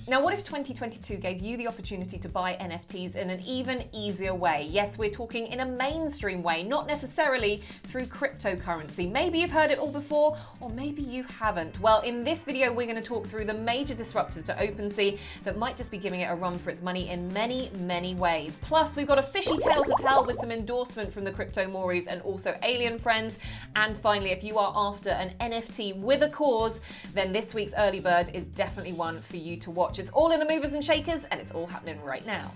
Now, what if 2022 gave you the opportunity to buy NFTs in an even easier way? Yes, we're talking in a mainstream way, not necessarily through cryptocurrency. Maybe you've heard it all before, or maybe you haven't. Well, in this video, we're going to talk through the major disruptors to OpenSea that might just be giving it a run for its money in many, many ways. Plus, we've got a fishy tale to tell with some endorsement from the crypto Mauries and also alien friends. And finally, if you are after an NFT with a cause, then this week's early bird is definitely one for you to watch. It's all in the movers and shakers, and it's all happening right now.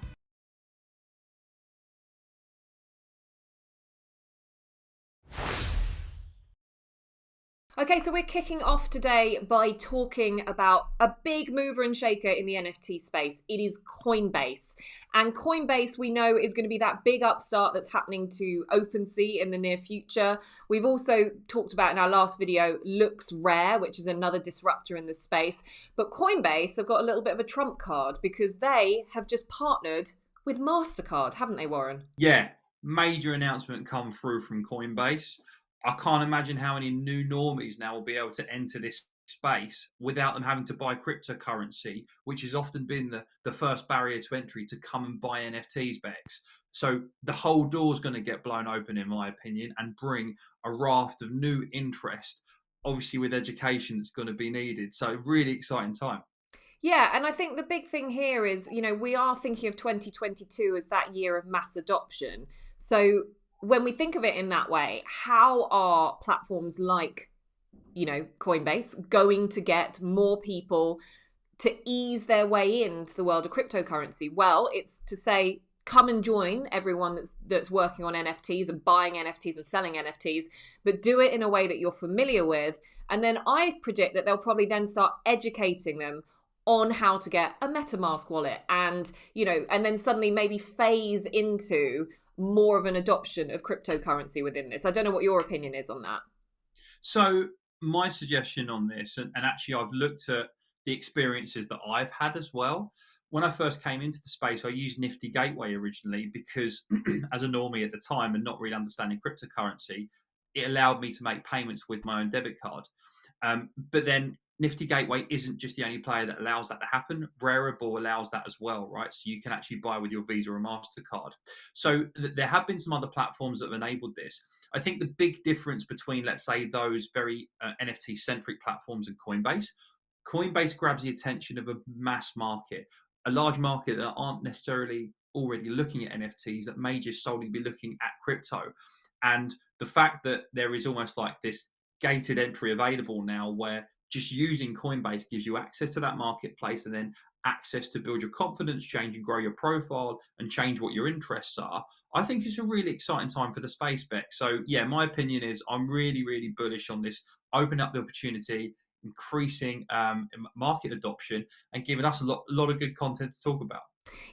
Okay, so we're kicking off today by talking about a big mover and shaker in the NFT space. It is Coinbase. And Coinbase, we know, is going to be that big upstart that's happening to OpenSea in the near future. We've also talked about in our last video, LooksRare, which is another disruptor in the space. But Coinbase have got a little bit of a trump card because they have just partnered with Mastercard, haven't they, Warren? Yeah, major announcement come through from Coinbase. I can't imagine how many new normies now will be able to enter this space without them having to buy cryptocurrency, which has often been the first barrier to entry to come and buy NFTs, Bex. So the whole door's going to get blown open, in my opinion, and bring a raft of new interest, obviously with education that's going to be needed. So really exciting time. Yeah, and I think the big thing here is, we are thinking of 2022 as that year of mass adoption. So when we think of it in that way, how are platforms like, Coinbase going to get more people to ease their way into the world of cryptocurrency? Well, it's to say, come and join everyone that's working on NFTs and buying NFTs and selling NFTs, but do it in a way that you're familiar with. And then I predict that they'll probably then start educating them on how to get a MetaMask wallet and then suddenly maybe phase into more of an adoption of cryptocurrency within this. I don't know what your opinion is on that. So my suggestion on this, and actually I've looked at the experiences that I've had as well. When I first came into the space, I used Nifty Gateway originally because as a normie at the time and not really understanding cryptocurrency, it allowed me to make payments with my own debit card. But then Nifty Gateway isn't just the only player that allows that to happen. Rarible allows that as well, right? So you can actually buy with your Visa or Mastercard. So there have been some other platforms that have enabled this. I think the big difference between, let's say, those very NFT-centric platforms and Coinbase grabs the attention of a mass market, a large market that aren't necessarily already looking at NFTs, that may just solely be looking at crypto. And the fact that there is almost like this gated entry available now where just using Coinbase gives you access to that marketplace and then access to build your confidence, change and grow your profile and change what your interests are. I think it's a really exciting time for the space, Beck. So yeah, my opinion is I'm really, really bullish on this. Open up the opportunity, increasing market adoption and giving us a lot of good content to talk about.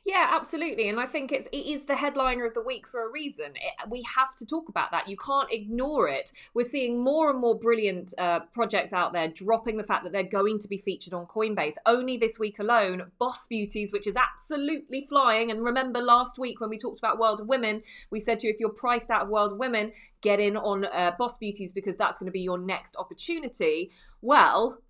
Yeah, absolutely. And I think it is the headliner of the week for a reason. We have to talk about that. You can't ignore it. We're seeing more and more brilliant projects out there dropping the fact that they're going to be featured on Coinbase. Only this week alone, Boss Beauties, which is absolutely flying. And remember last week when we talked about World of Women, we said to you, if you're priced out of World of Women, get in on Boss Beauties because that's going to be your next opportunity. Well,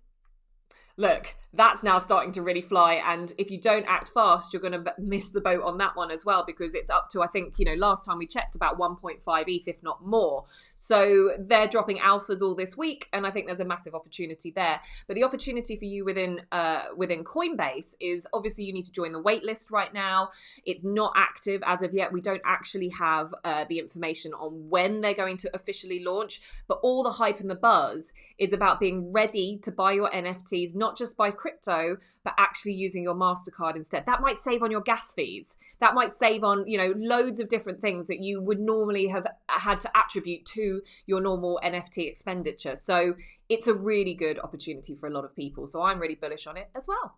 look, that's now starting to really fly. And if you don't act fast, you're going to miss the boat on that one as well, because it's up to, I think, last time we checked, about 1.5 ETH, if not more. So they're dropping alphas all this week. And I think there's a massive opportunity there. But the opportunity for you within Coinbase is obviously you need to join the waitlist right now. It's not active as of yet. We don't actually have the information on when they're going to officially launch. But all the hype and the buzz is about being ready to buy your NFTs, not just by crypto, but actually using your MasterCard instead. That might save on your gas fees. That might save on, loads of different things that you would normally have had to attribute to your normal NFT expenditure. So it's a really good opportunity for a lot of people. So I'm really bullish on it as well.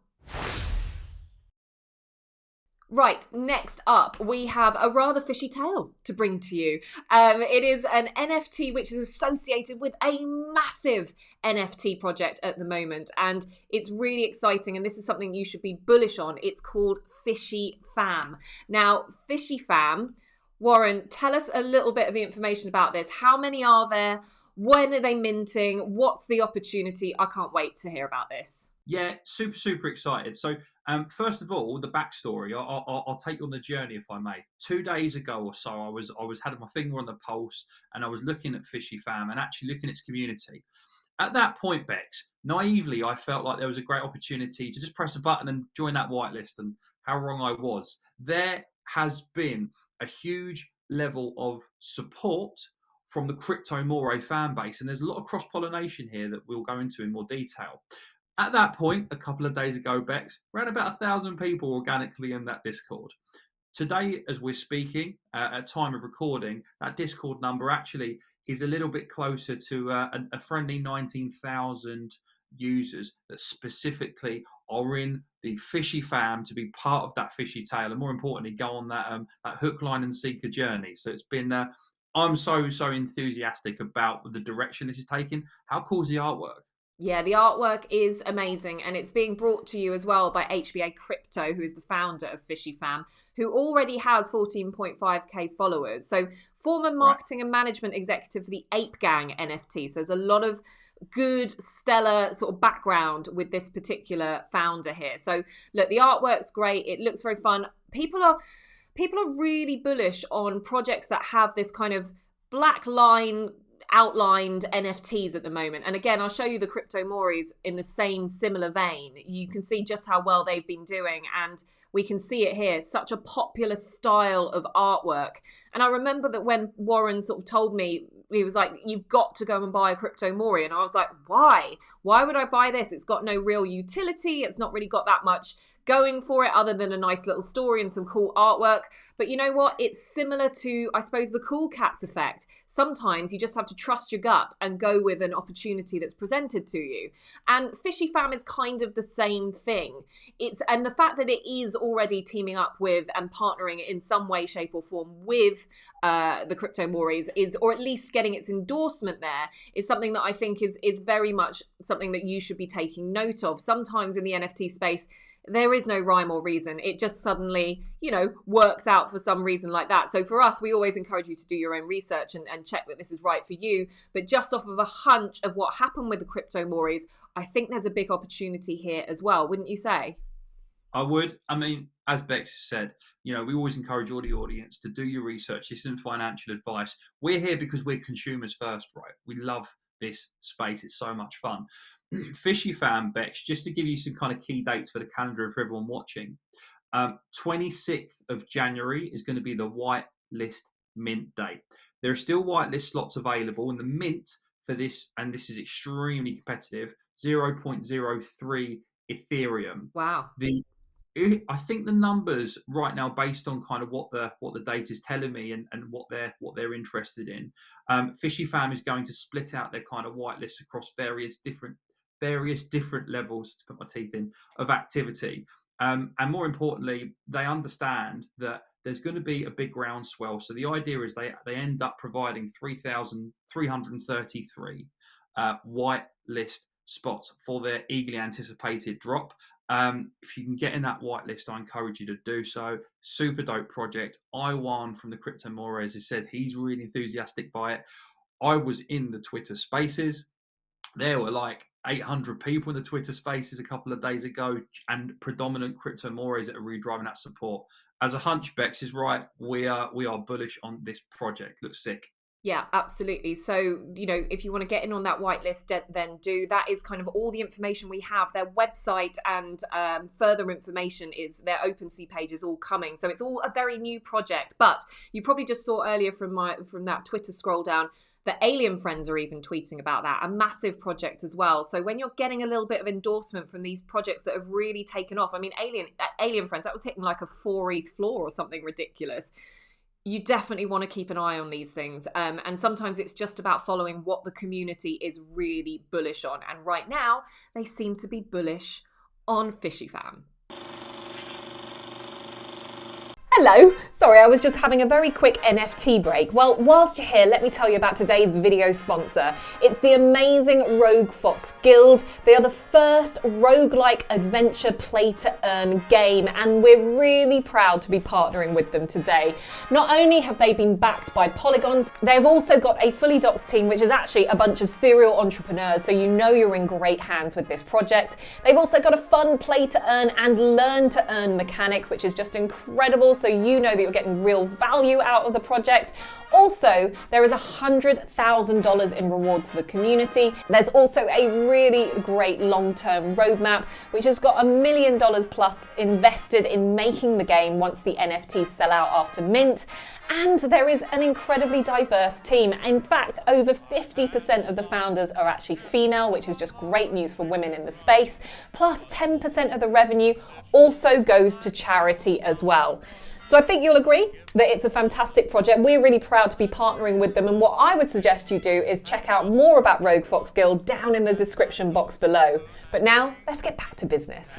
Right, next up, we have a rather fishy tale to bring to you. It is an NFT which is associated with a massive NFT project at the moment, and it's really exciting, and this is something you should be bullish on. It's called Fishy Fam. Now, Fishy Fam, Warren, tell us a little bit of the information about this. How many are there? When are they minting? What's the opportunity? I can't wait to hear about this. Yeah, super excited. So, first of all, the backstory. I'll take you on the journey, if I may. 2 days ago or so, I was had my finger on the pulse, and I was looking at Fishy Fam and actually looking at its community. At that point, Bex, naively, I felt like there was a great opportunity to just press a button and join that whitelist. And how wrong I was. There has been a huge level of support from the Crypto More fan base, and there's a lot of cross pollination here that we'll go into in more detail. At that point, a couple of days ago, Bex, around about 1,000 people organically in that Discord. Today, as we're speaking, at time of recording, that Discord number actually is a little bit closer to a friendly 19,000 users that specifically are in the Fishy Fam to be part of that fishy tale, and more importantly, go on that hook, line, and seeker journey. So it's been. I'm so enthusiastic about the direction this is taking. How cool is the artwork? Yeah, the artwork is amazing, and it's being brought to you as well by HBA Crypto, who is the founder of Fishy Fam, who already has 14.5k followers. So former marketing and management executive for the Ape Gang NFT. So there's a lot of good, stellar sort of background with this particular founder here. So look, the artwork's great. It looks very fun. People are really bullish on projects that have this kind of black line outlined NFTs at the moment. And again, I'll show you the Crypto Mories in the same similar vein. You can see just how well they've been doing, and we can see it here. Such a popular style of artwork. And I remember that when Warren sort of told me, he was like, you've got to go and buy a Crypto Mori. And I was like, why? Why would I buy this? It's got no real utility. It's not really got that much going for it other than a nice little story and some cool artwork. But you know what? It's similar to, I suppose, the Cool Cats effect. Sometimes you just have to trust your gut and go with an opportunity that's presented to you. And Fishy Fam is kind of the same thing. And the fact that it is already teaming up with and partnering in some way, shape or form with the Crypto Mories is, or at least getting its endorsement there, is something that I think is very much something that you should be taking note of. Sometimes in the NFT space, there is no rhyme or reason. It just suddenly, works out for some reason like that. So for us, we always encourage you to do your own research and check that this is right for you. But just off of a hunch of what happened with the Crypto Mories, I think there's a big opportunity here as well, wouldn't you say? I would. I mean, as Bex said, we always encourage all the audience to do your research. This isn't financial advice. We're here because we're consumers first, right? We love this space. It's so much fun. Fishy Fam, Bex, just to give you some kind of key dates for the calendar for everyone watching. 26th of January is going to be the whitelist mint date. There are still whitelist slots available, and the mint for this, and this is extremely competitive, 0.03 Ethereum. Wow. I think the numbers right now, based on kind of what the data is telling me and what they're interested in, Fishy Fam is going to split out their kind of whitelist across various different levels, to put my teeth in, of activity. And more importantly, they understand that there's going to be a big groundswell. So the idea is they end up providing 3,333 whitelist spots for their eagerly anticipated drop. If you can get in that whitelist, I encourage you to do so. Super dope project. Iwan from the Crypto Mores has said he's really enthusiastic by it. I was in the Twitter Spaces. There were like 800 people in the Twitter Spaces a couple of days ago, and predominant Crypto Mores that are really driving that support. As a hunch, Bex is right. We are bullish on this project. Looks sick. Yeah, absolutely. So, if you want to get in on that whitelist, then do. That is kind of all the information we have. Their website and further information is their OpenSea page is all coming. So it's all a very new project. But you probably just saw earlier from that Twitter scroll down, the Alien Friends are even tweeting about that, a massive project as well. So when you're getting a little bit of endorsement from these projects that have really taken off, I mean, Alien Friends, that was hitting like a 4 ETH floor or something ridiculous. You definitely want to keep an eye on these things. And sometimes it's just about following what the community is really bullish on. And right now, they seem to be bullish on Fishy Fam. Hello! Sorry, I was just having a very quick NFT break. Well, whilst you're here, let me tell you about today's video sponsor. It's the amazing Rogue Fox Guild. They are the first roguelike adventure play-to-earn game, and we're really proud to be partnering with them today. Not only have they been backed by Polygons, they've also got a fully doxed team, which is actually a bunch of serial entrepreneurs, so you know you're in great hands with this project. They've also got a fun play-to-earn and learn-to-earn mechanic, which is just incredible, so you know that you're getting real value out of the project. Also, there is $100,000 in rewards for the community. There's also a really great long-term roadmap, which has got $1 million plus invested in making the game once the NFTs sell out after mint. And there is an incredibly diverse team. In fact, over 50% of the founders are actually female, which is just great news for women in the space. Plus 10% of the revenue also goes to charity as well. So I think you'll agree that it's a fantastic project. We're really proud to be partnering with them. And what I would suggest you do is check out more about Rogue Fox Guild down in the description box below. But now let's get back to business.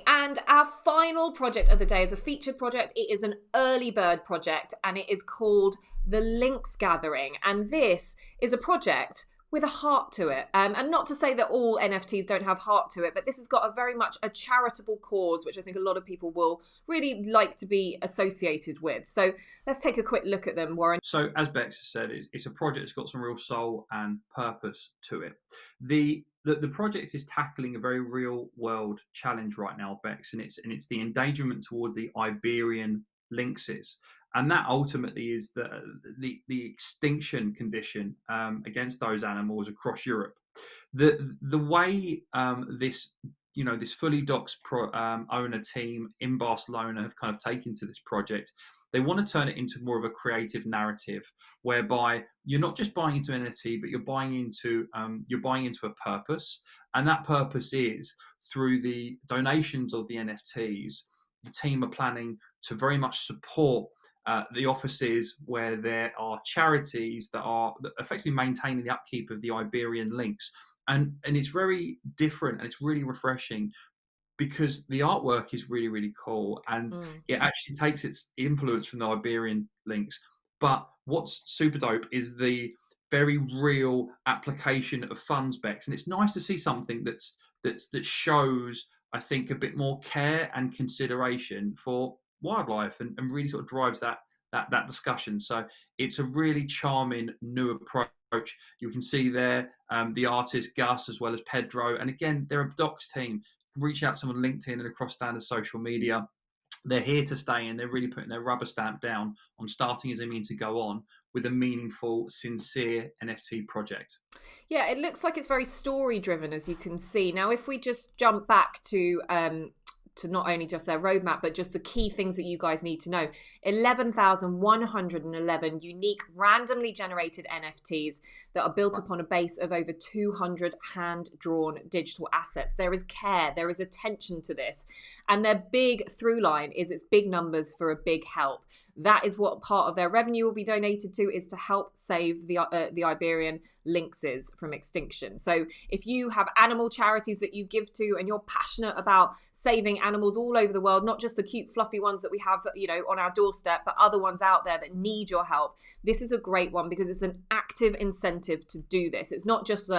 And our final project of the day is a featured project. It is an early bird project and it is called the Lynx Gathering. And this is a project with a heart to it. And not to say that all NFTs don't have heart to it, but this has got a very much a charitable cause, which I think a lot of people will really like to be associated with. So let's take a quick look at them, Warren. So as Bex has said, it's a project that's got some real soul and purpose to it. The project is tackling a very real world challenge right now, Bex, and it's the endangerment towards the Iberian lynxes. And that ultimately is the extinction condition against those animals across Europe. The way this fully doxed owner team in Barcelona have kind of taken to this project, they want to turn it into more of a creative narrative, whereby you're not just buying into an NFT, but you're buying into a purpose, and that purpose is through the donations of the NFTs. The team are planning to very much support the offices where there are charities that are effectively maintaining the upkeep of the Iberian lynx. And it's very different and it's really refreshing because the artwork is really, really cool. And it actually takes its influence from the Iberian lynx. But what's super dope is the very real application of funds, Bex. And it's nice to see something that shows, I think, a bit more care and consideration for wildlife and really sort of drives that discussion. So it's a really charming new approach. You can see there the artist Gus as well as Pedro, and again they're a docs team. Reach out to them on LinkedIn and across standard social media. They're here to stay, and they're really putting their rubber stamp down on starting as they mean to go on with a meaningful, sincere NFT project. Yeah, it looks like it's very story driven, as you can see. Now, if we just jump back to not only just their roadmap, but just the key things that you guys need to know. 11,111 unique, randomly generated NFTs that are built upon a base of over 200 hand-drawn digital assets. There is care, there is attention to this. And their big through line is it's big numbers for a big help. That is what part of their revenue will be donated to, is to help save the Iberian lynxes from extinction. So if you have animal charities that you give to and you're passionate about saving animals all over the world, not just the cute fluffy ones that we have, on our doorstep, but other ones out there that need your help, this is a great one because it's an active incentive to do this. It's not just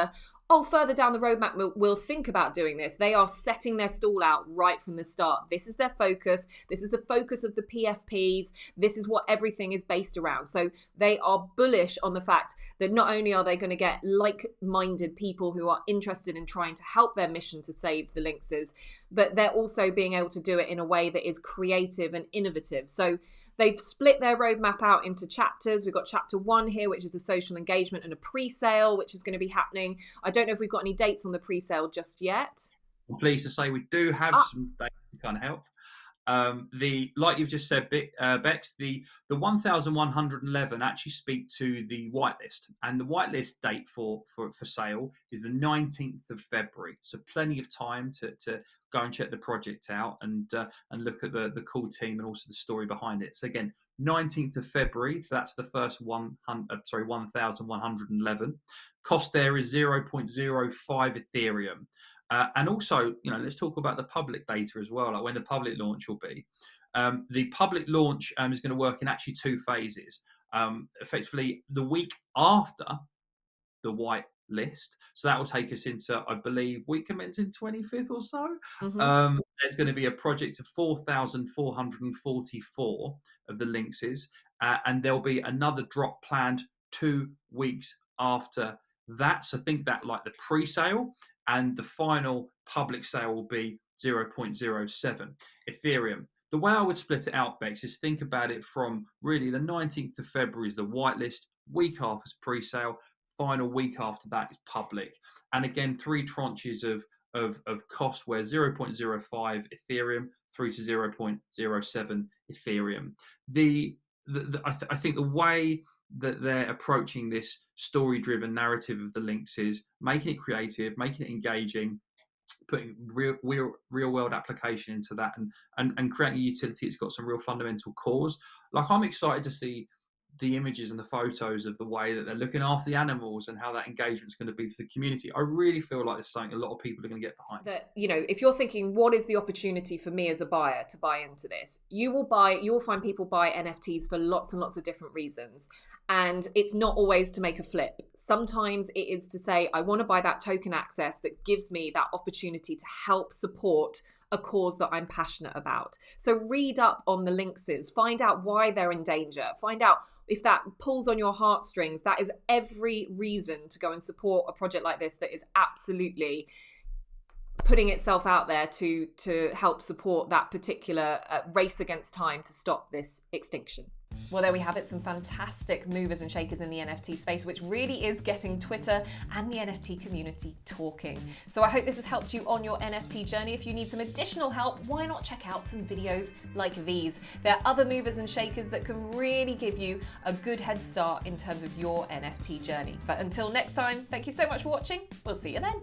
further down the roadmap, we'll think about doing this. They are setting their stall out right from the start. This is their focus. This is the focus of the PFPs. This is what everything is based around. So they are bullish on the fact that not only are they going to get like-minded people who are interested in trying to help their mission to save the lynxes, but they're also being able to do it in a way that is creative and innovative. So they've split their roadmap out into chapters. We've got chapter 1 here, which is a social engagement and a pre-sale, which is going to be happening. I don't know if we've got any dates on the pre-sale just yet. I'm pleased to say we do have some dates to kind of help. Like you've just said, Bex, the 1,111 actually speak to the whitelist, and the whitelist date for sale is the 19th of February. So plenty of time to go and check the project out and look at the cool team and also the story behind it. So again, 19th of February. So that's the first 1,111. Cost there is 0.05 Ethereum. And also, let's talk about the public data as well, like when the public launch will be. The public launch is going to work in actually 2 phases. Effectively, the week after the white list, so that will take us into, I believe, week commencing 25th or so. There's going to be a project of 4,444 of the Lynxes, and there'll be another drop planned 2 weeks after that. So think that like the pre-sale, and the final public sale will be 0.07 Ethereum. The way I would split it out, Bex, is think about it from really the 19th of February is the whitelist, week after is pre-sale, final week after that is public. And again, 3 tranches of cost, where 0.05 Ethereum through to 0.07 Ethereum. I think the way that they're approaching this story-driven narrative of the Lynx is making it creative, making it engaging, putting real world application into that, and creating a utility that's got some real fundamental cause. Like, I'm excited to see the images and the photos of the way that they're looking after the animals and how that engagement is going to be for the community. I really feel like this is something a lot of people are going to get behind. That, if you're thinking, what is the opportunity for me as a buyer to buy into this? You will find people buy NFTs for lots and lots of different reasons. And it's not always to make a flip. Sometimes it is to say, I want to buy that token access that gives me that opportunity to help support a cause that I'm passionate about. So read up on the Lynxes, find out why they're in danger, find out if that pulls on your heartstrings. That is every reason to go and support a project like this that is absolutely putting itself out there to help support that particular race against time to stop this extinction. Well, there we have it, some fantastic movers and shakers in the NFT space, which really is getting Twitter and the NFT community talking. So I hope this has helped you on your NFT journey. If you need some additional help, why not check out some videos like these? There are other movers and shakers that can really give you a good head start in terms of your NFT journey. But until next time, thank you so much for watching. We'll see you then.